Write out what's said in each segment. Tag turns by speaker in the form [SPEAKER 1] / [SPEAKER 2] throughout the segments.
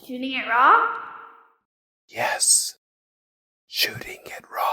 [SPEAKER 1] Shooting it raw?
[SPEAKER 2] Yes. Shooting it raw.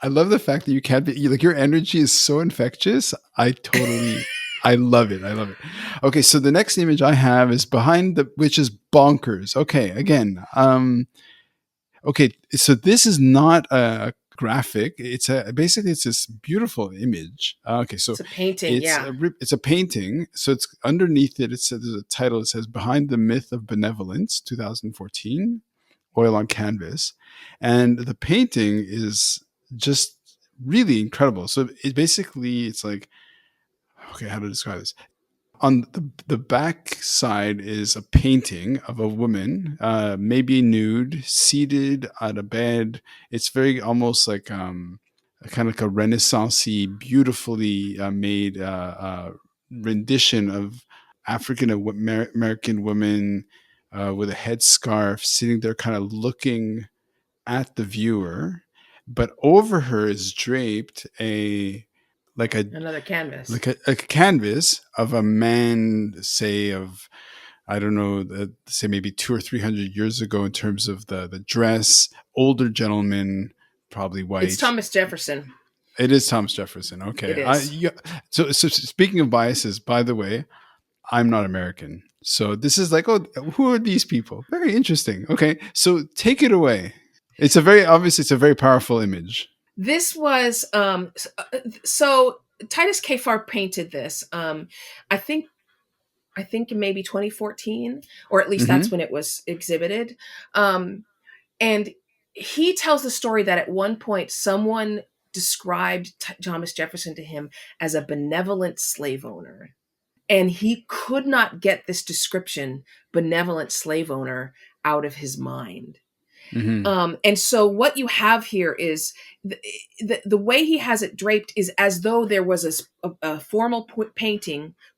[SPEAKER 2] I love the fact that you can't be like your energy is so infectious. I love it. I love it. Okay, so the next image I have is which is bonkers. Okay, again, okay, so this is not a graphic. Basically it's this beautiful image. Okay, so
[SPEAKER 3] It's a painting,
[SPEAKER 2] it's a painting. So it's underneath it. It says there's a title. It says "Behind the Myth of Benevolence, 2014, oil on canvas," and the painting is just really incredible. So it's like, okay, how to describe this? On the back side is a painting of a woman, maybe nude, seated at a bed. It's very almost like kind of like a Renaissance-y, beautifully made rendition of African American women with a headscarf, sitting there, kind of looking at the viewer. But over her is draped
[SPEAKER 3] another canvas,
[SPEAKER 2] like a canvas of a man, say of, I don't know, say maybe 200 or 300 years ago in terms of the dress, older gentleman, probably white.
[SPEAKER 3] It's Thomas Jefferson.
[SPEAKER 2] It is Thomas Jefferson. Okay.
[SPEAKER 3] It is.
[SPEAKER 2] So speaking of biases, by the way, I'm not American. So this is like, oh, who are these people? Very interesting. Okay. So take it away. It's a very powerful image.
[SPEAKER 3] This was, so Titus Kaphar painted this. I think maybe 2014, or at least that's when it was exhibited. And he tells the story that at one point someone described Thomas Jefferson to him as a benevolent slave owner. And he could not get this description, benevolent slave owner, out of his mind.
[SPEAKER 2] Mm-hmm.
[SPEAKER 3] And so what you have here is the way he has it draped is as though there was a formal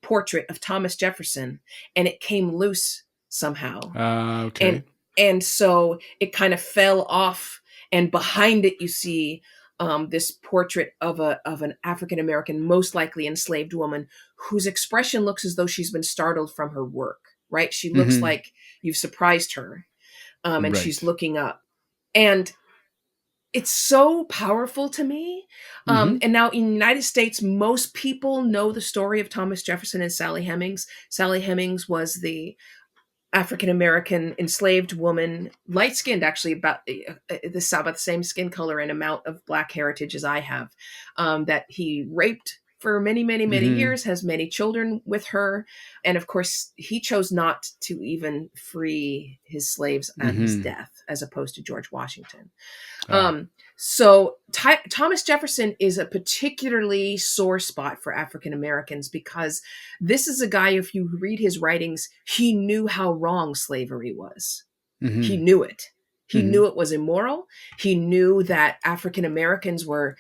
[SPEAKER 3] portrait of Thomas Jefferson, and it came loose somehow.
[SPEAKER 2] Okay.
[SPEAKER 3] And so it kind of fell off, and behind it you see this portrait of an African American, most likely enslaved woman, whose expression looks as though she's been startled from her work. Right? She looks like you've surprised her. And
[SPEAKER 2] Right.
[SPEAKER 3] she's looking up, and it's so powerful to me. And now in the United States, most people know the story of Thomas Jefferson and Sally Hemings. Sally Hemings was the African-American enslaved woman, light-skinned, actually about the same skin color and amount of Black heritage as I have, that he raped for many, many, many years, has many children with her. And of course, he chose not to even free his slaves at his death, as opposed to George Washington. So Thomas Jefferson is a particularly sore spot for African Americans, because this is a guy, if you read his writings, he knew how wrong slavery was. He knew it. He knew it was immoral. He knew that African Americans were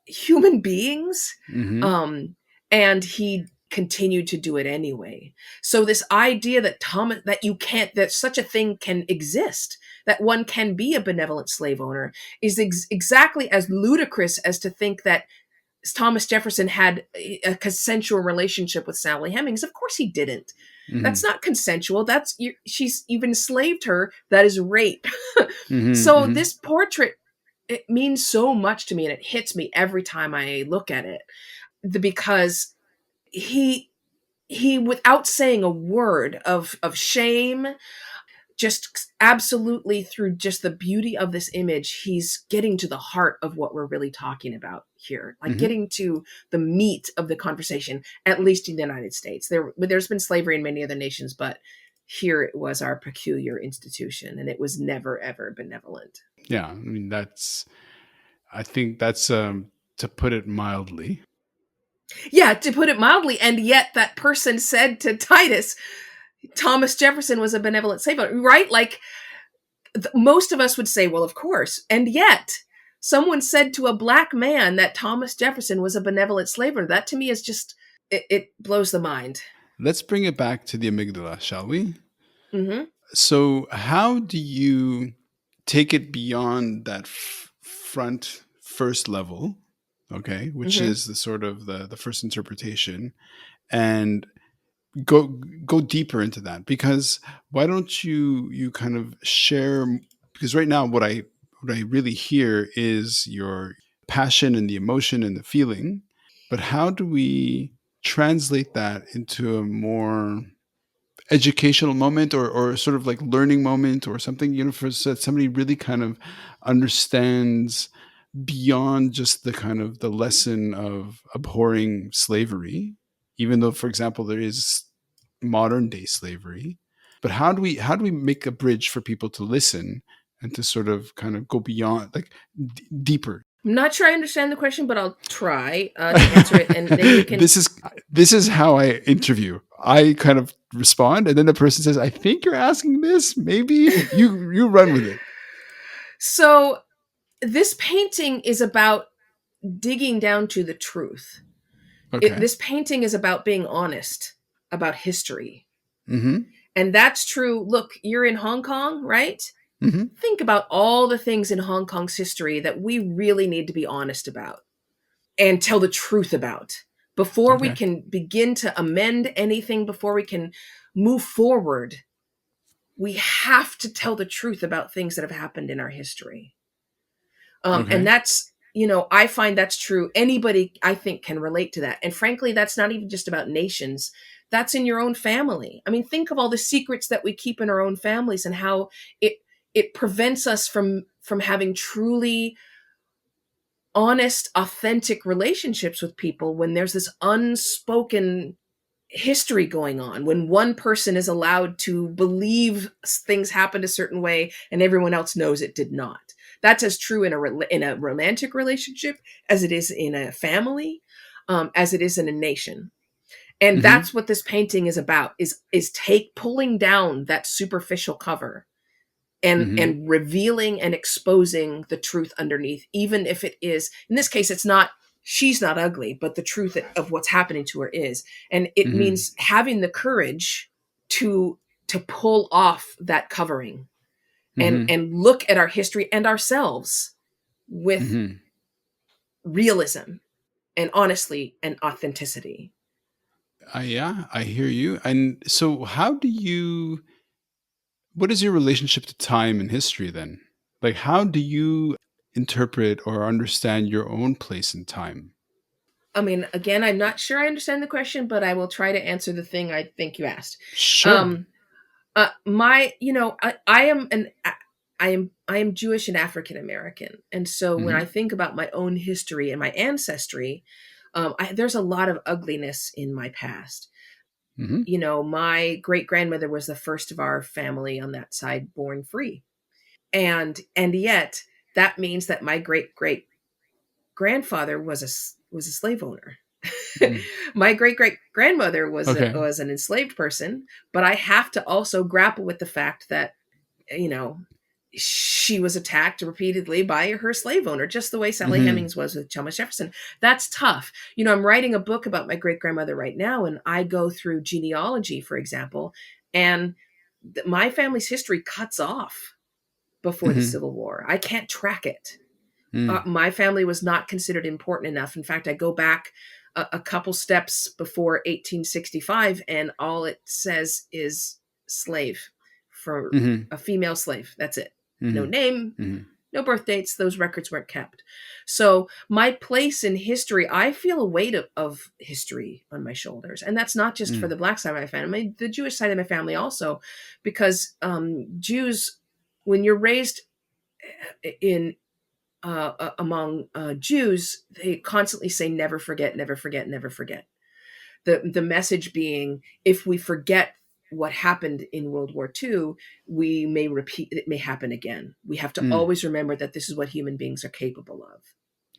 [SPEAKER 3] human beings, and he continued to do it anyway. So this idea that such a thing can exist, that one can be a benevolent slave owner, is exactly as ludicrous as to think that Thomas Jefferson had a consensual relationship with Sally Hemings. Of course he didn't. That's not consensual. You've enslaved her. That is rape. So this portrait, it means so much to me, and it hits me every time I look at it, because he without saying a word of shame, just absolutely through just the beauty of this image, he's getting to the heart of what we're really talking about here, like getting to the meat of the conversation, at least in the United States. There's been slavery in many other nations, but here it was our peculiar institution, and it was never, ever benevolent.
[SPEAKER 2] Yeah, I mean, I think that's to put it mildly.
[SPEAKER 3] Yeah, to put it mildly. And yet that person said to Titus, Thomas Jefferson was a benevolent slave owner, right? Like most of us would say, well, of course. And yet someone said to a Black man that Thomas Jefferson was a benevolent slave owner. That to me is just, it blows the mind.
[SPEAKER 2] Let's bring it back to the amygdala, shall we? So how do you take it beyond that first level, okay, which is the sort of the first interpretation, and go go deeper into that, because why don't you kind of share, because right now what I really hear is your passion and the emotion and the feeling, but how do we translate that into a more educational moment, or sort of like learning moment or something, for so that somebody really kind of understands beyond just the kind of the lesson of abhorring slavery, even though, for example, there is modern day slavery. But how do we make a bridge for people to listen and to sort of kind of go beyond, like, deeper?
[SPEAKER 3] I'm not sure I understand the question, but I'll try to answer it, and then you can.
[SPEAKER 2] This is how I interview. I kind of respond, and then the person says, "I think you're asking this. Maybe you run with it."
[SPEAKER 3] So this painting is about digging down to the truth.
[SPEAKER 2] Okay.
[SPEAKER 3] This painting is about being honest about history.
[SPEAKER 2] Mm-hmm.
[SPEAKER 3] And that's true. Look, you're in Hong Kong, right?
[SPEAKER 2] Mm-hmm.
[SPEAKER 3] Think about all the things in Hong Kong's history that we really need to be honest about and tell the truth about before we
[SPEAKER 2] Okay.
[SPEAKER 3] can begin to amend anything, before we can move forward. We have to tell the truth about things that have happened in our history. And
[SPEAKER 2] Okay.
[SPEAKER 3] that's, I find that's true. Anybody, I think, can relate to that. And frankly, that's not even just about nations. That's in your own family. I mean, think of all the secrets that we keep in our own families and how it it prevents us from having truly honest, authentic relationships with people when there's this unspoken history going on, when one person is allowed to believe things happened a certain way and everyone else knows it did not. That's as true in a romantic relationship as it is in a family, as it is in a nation. And
[SPEAKER 2] Mm-hmm.
[SPEAKER 3] that's what this painting is about: is take pulling down that superficial cover
[SPEAKER 2] Mm-hmm.
[SPEAKER 3] and revealing and exposing the truth underneath, even if it is, in this case, it's not, she's not ugly, but the truth of what's happening to her is. And it
[SPEAKER 2] Mm-hmm.
[SPEAKER 3] means having the courage to to pull off that covering
[SPEAKER 2] Mm-hmm.
[SPEAKER 3] and look at our history and ourselves with
[SPEAKER 2] Mm-hmm.
[SPEAKER 3] realism and honestly and authenticity.
[SPEAKER 2] Yeah, I hear you. And so, what is your relationship to time and history then? Like, how do you interpret or understand your own place in time?
[SPEAKER 3] I mean, again, I'm not sure I understand the question, but I will try to answer the thing I think you asked.
[SPEAKER 2] Sure.
[SPEAKER 3] um my I am I am Jewish and African American, and so when I
[SPEAKER 2] Mm-hmm.
[SPEAKER 3] think about my own history and my ancestry, there's a lot of ugliness in my past.
[SPEAKER 2] Mm-hmm.
[SPEAKER 3] My great grandmother was the first of our family on that side born free, and yet that means that my great great grandfather was a slave owner.
[SPEAKER 2] Mm.
[SPEAKER 3] My great great grandmother
[SPEAKER 2] Okay.
[SPEAKER 3] was an enslaved person, but I have to also grapple with the fact that, you know, she was attacked repeatedly by her slave owner, just the way Sally
[SPEAKER 2] Mm-hmm.
[SPEAKER 3] Hemings was with Thomas Jefferson. That's tough. I'm writing a book about my great grandmother right now, and I go through genealogy, for example, and my family's history cuts off before the
[SPEAKER 2] Mm-hmm.
[SPEAKER 3] Civil War. I can't track it.
[SPEAKER 2] Mm.
[SPEAKER 3] My family was not considered important enough. In fact, I go back a couple steps before 1865, and all it says is slave, for
[SPEAKER 2] Mm-hmm.
[SPEAKER 3] a female slave. That's it. No
[SPEAKER 2] Mm-hmm.
[SPEAKER 3] name,
[SPEAKER 2] Mm-hmm.
[SPEAKER 3] no birth dates. Those records weren't kept. So my place in history, I feel a weight of history on my shoulders, and that's not just for
[SPEAKER 2] Mm.
[SPEAKER 3] the black side of my family, the Jewish side of my family also, because Jews, when you're raised in among Jews, they constantly say, never forget, never forget, never forget. The message being, if we forget what happened in World War II, we may repeat, it may happen again. We have to
[SPEAKER 2] Mm.
[SPEAKER 3] always remember that this is what human beings are capable of.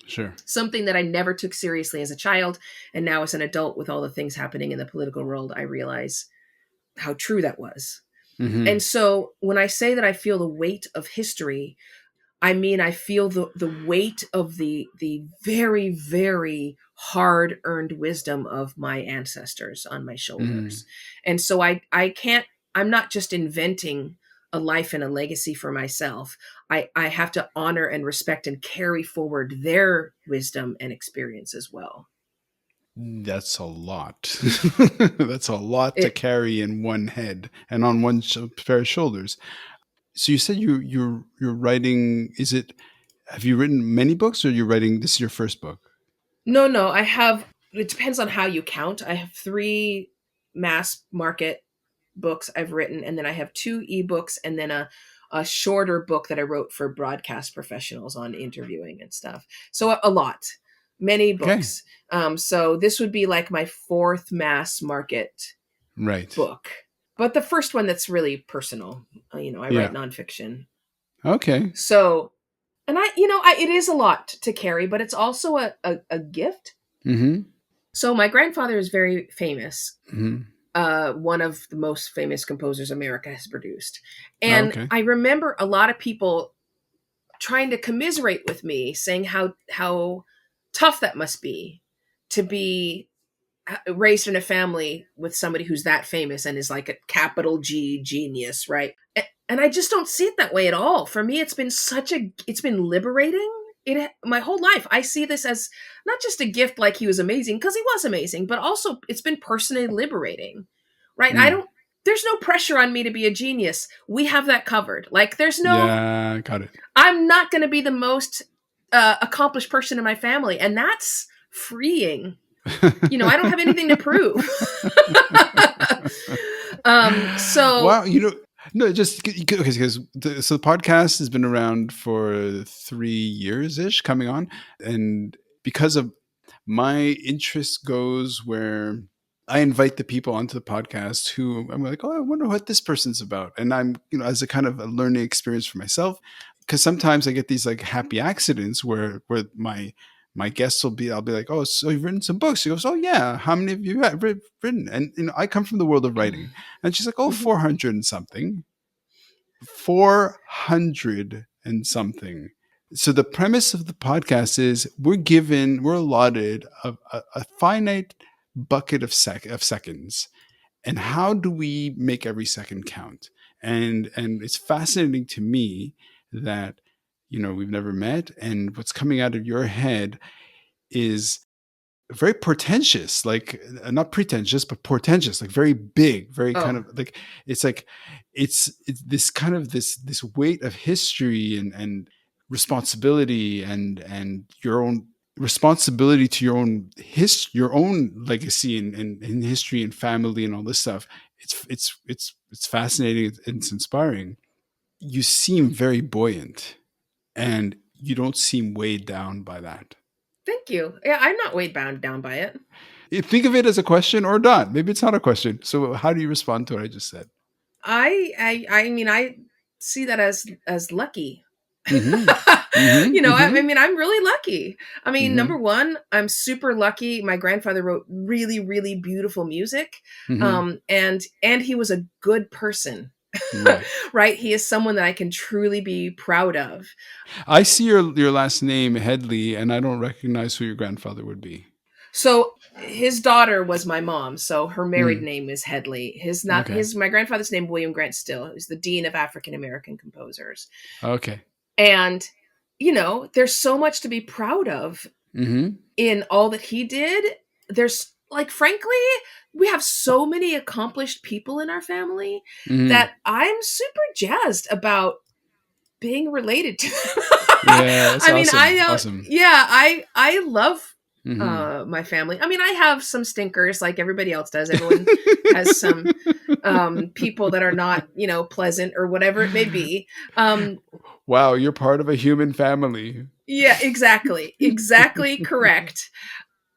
[SPEAKER 2] Sure.
[SPEAKER 3] Something that I never took seriously as a child. And now, as an adult, with all the things happening in the political world, I realize how true that was.
[SPEAKER 2] Mm-hmm.
[SPEAKER 3] And so when I say that I feel the weight of history, I mean, I feel the weight of the very, very hard earned wisdom of my ancestors on my
[SPEAKER 2] Mm-hmm.
[SPEAKER 3] shoulders. And so I can't, I'm not just inventing a life and a legacy for myself. I have to honor and respect and carry forward their wisdom and experience as well.
[SPEAKER 2] That's a lot. That's a lot to
[SPEAKER 3] It
[SPEAKER 2] carry in one head and on one pair of shoulders. So you said you're writing. Is it? Have you written many books, or you're writing? This is your first book.
[SPEAKER 3] No, no, I have, it depends on how you count. I have 3 mass market books I've written, and then I have 2 ebooks, and then a shorter book that I wrote for broadcast professionals on interviewing and stuff. So a lot, many
[SPEAKER 2] Okay.
[SPEAKER 3] books. So this would be like my 4th mass market
[SPEAKER 2] Right.
[SPEAKER 3] book, but the first one that's really personal. I write
[SPEAKER 2] Yeah.
[SPEAKER 3] nonfiction.
[SPEAKER 2] Okay.
[SPEAKER 3] So, and it is a lot to carry, but it's also a gift.
[SPEAKER 2] Mm-hmm.
[SPEAKER 3] So my grandfather is very famous,
[SPEAKER 2] Mm-hmm.
[SPEAKER 3] one of the most famous composers America has produced. And
[SPEAKER 2] Okay.
[SPEAKER 3] I remember a lot of people trying to commiserate with me, saying how tough that must be to be raised in a family with somebody who's that famous and is like a capital G genius, right? And I just don't see it that way at all. For me, it's been liberating. My whole life, I see this as not just a gift, like he was amazing, because he was amazing, but also it's been personally liberating, right? I
[SPEAKER 2] Mm.
[SPEAKER 3] don't. There's no pressure on me to be a genius. We have that covered. Like, there's no.
[SPEAKER 2] Yeah. Got it.
[SPEAKER 3] I'm not going to be the most accomplished person in my family, and that's freeing. I don't have anything to prove. So,
[SPEAKER 2] Wow. No, just because so the podcast has been around for 3 years ish, coming on, and because of my interest goes where I invite the people onto the podcast who I'm like, oh, I wonder what this person's about, and I'm as a kind of a learning experience for myself, because sometimes I get these like happy accidents where my guests will be, I'll be like, oh, so you've written some books. She goes, oh yeah, how many have you written? And I come from the world of writing, and she's like, oh,
[SPEAKER 3] mhm.
[SPEAKER 2] 400 and something. 400 and something. So the premise of the podcast is we're allotted a finite bucket of seconds, and how do we make every second count? And it's fascinating to me that we've never met, and what's coming out of your head is very portentous, like not pretentious, but portentous, like very big, very kind
[SPEAKER 3] Oh,
[SPEAKER 2] of like it's like it's this kind of this weight of history and responsibility and your own responsibility to your own legacy and history and family and all this stuff. It's fascinating. It's inspiring. You seem very buoyant, and you don't seem weighed down by that.
[SPEAKER 3] thank you. Yeah, I'm not weighed bound down by it.
[SPEAKER 2] Think of it as a question or not. Maybe it's not a question. So how do you respond to what I just said?
[SPEAKER 3] I mean, I see that as lucky.
[SPEAKER 2] Mm-hmm. Mm-hmm.
[SPEAKER 3] I
[SPEAKER 2] Mm-hmm.
[SPEAKER 3] mean, I'm really lucky. I mean,
[SPEAKER 2] Mm-hmm.
[SPEAKER 3] number one, I'm super lucky. My grandfather wrote really, really beautiful music,
[SPEAKER 2] Mm-hmm.
[SPEAKER 3] and he was a good person,
[SPEAKER 2] Right.
[SPEAKER 3] right? He is someone that I can truly be proud of.
[SPEAKER 2] I see your last name Headley, and I don't recognize who your grandfather would be.
[SPEAKER 3] So his daughter was my mom, so her married
[SPEAKER 2] Mm.
[SPEAKER 3] name is Headley.
[SPEAKER 2] Okay.
[SPEAKER 3] My grandfather's name William Grant Still. He's the dean of African American composers.
[SPEAKER 2] Okay.
[SPEAKER 3] And there's so much to be proud of
[SPEAKER 2] Mm-hmm.
[SPEAKER 3] in all that he did. There's, like, frankly, we have so many accomplished people in our family
[SPEAKER 2] Mm-hmm.
[SPEAKER 3] that I'm super jazzed about being related to.
[SPEAKER 2] Yeah, that's
[SPEAKER 3] I mean, I
[SPEAKER 2] awesome.
[SPEAKER 3] don't.
[SPEAKER 2] Awesome.
[SPEAKER 3] Yeah, I love
[SPEAKER 2] Mm-hmm.
[SPEAKER 3] my family. I mean, I have some stinkers like everybody else does. Everyone has some people that are not, pleasant or whatever it may be. Um,
[SPEAKER 2] Wow, you're part of a human family.
[SPEAKER 3] yeah, exactly, exactly correct.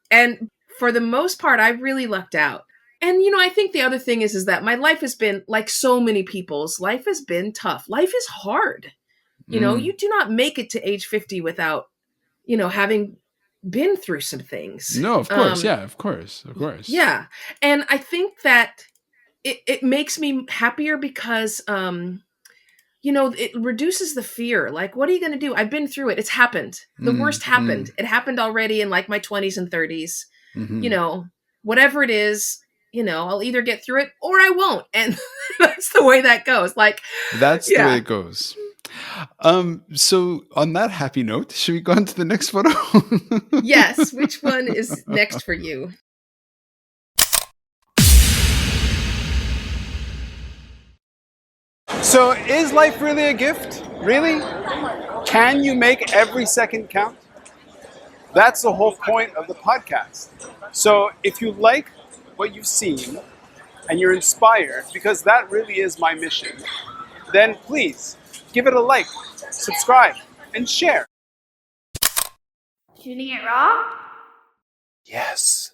[SPEAKER 3] And for the most part, I really lucked out. And I think the other thing is that my life has been like so many people's. Life has been tough. Life is hard.
[SPEAKER 2] Mm.
[SPEAKER 3] You do not make it to age 50 without having been through some things.
[SPEAKER 2] No, of course. Yeah, of course. Of course.
[SPEAKER 3] Yeah, and I think that it makes me happier because it reduces the fear. Like, what are you going to do? I've been through it. It's happened. The
[SPEAKER 2] Mm.
[SPEAKER 3] worst
[SPEAKER 2] Mm.
[SPEAKER 3] happened. It happened already in like my 20s and 30s. you
[SPEAKER 2] Mm-hmm.
[SPEAKER 3] know Whatever it is, I'll either get through it or I won't, and that's the way that goes. Like,
[SPEAKER 2] That's the way
[SPEAKER 3] yeah.
[SPEAKER 2] it goes. So on that happy note, should we go on to the next photo?
[SPEAKER 3] Yes, which one is next for you?
[SPEAKER 2] So is life really a gift? Really? Can you make every second count? That's the whole point of the podcast. So if you like what you've seen and you're inspired, because that really is my mission, then please give it a like, subscribe, and share.
[SPEAKER 1] Shooting it raw?
[SPEAKER 2] Yes,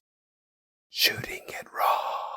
[SPEAKER 2] shooting it raw.